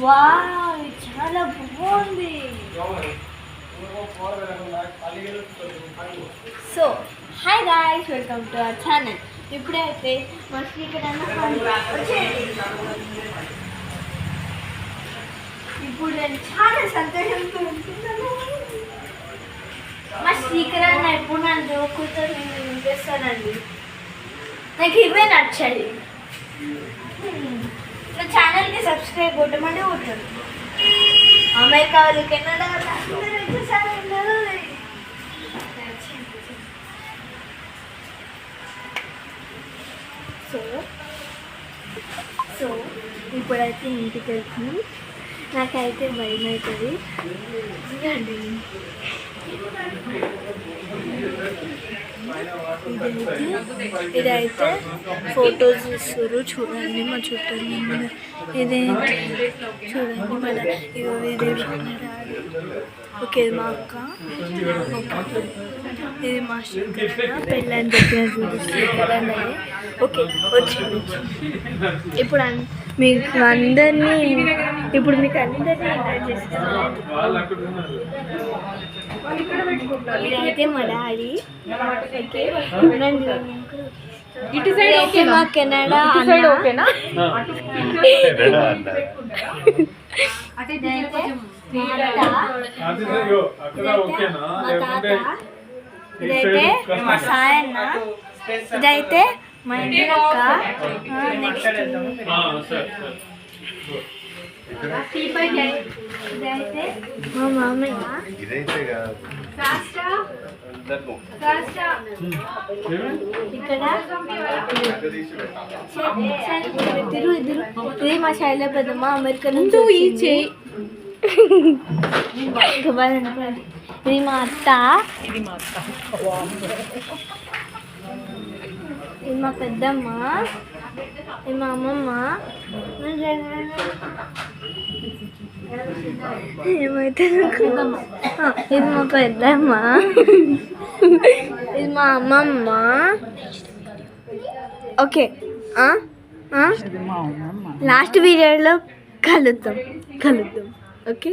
Wow, ఇది చాలా బాగుంది. So hi guys, welcome to our channel. ఇప్పుడైతే మా స్పీకర్ ఇప్పుడు నేను చాలా సంతోషంతో ఉంటున్నాను. మా స్పీకర్ అన్న ఎప్పుడు నన్ను దోకుతో నేను వినిపిస్తానండి. నాకు ఇవే నచ్చాయి. నా ఛానల్కి సబ్స్క్రైబ్ కొట్టమని కొట్టాను. అమెరికా వాళ్ళు, కెనడా సో ఇప్పుడైతే ఇంటికి వెళ్తున్నాం. నాకైతే భయం అవుతుంది. ఇదైతే ఫొటోస్ ఇస్తారు చూడండి. మా చుట్టూ ఇదైతే చూడండి. మన ఇదే ఓకే, మా అక్క, ఇది మా శ్రీకరణ పెళ్ళని చెప్పిన చూడు శ్రీకరణ. ఓకే, వచ్చి ఇప్పుడు మీకు అందరినీ ఇన్వైట్ చేస్తాను. ఇదైతే మా డాడీ. ఇటు సైడ్ ఓకే, మా కెనడా సైడ్ ఓకేనా? ఇదైతే మా సాయన్న. ఇదైతే మా ఇంటి అక్క. నెక్స్ట్ ఇదైతే మా మామయ్య. ఇక్కడ ఇది మా శైల పెద్దమ్మ అమెరికా నుంచి. ఇది మా అత్త. ఇది మా పెద్దమ్మ. ఇది మా అమ్మమ్మ. ఏమైతే ఇది మా పెద్దమ్మ. ఇది మా అమ్మమ్మ. ఓకే, లాస్ట్ వీడియోలో కలుద్దాం. ఓకే.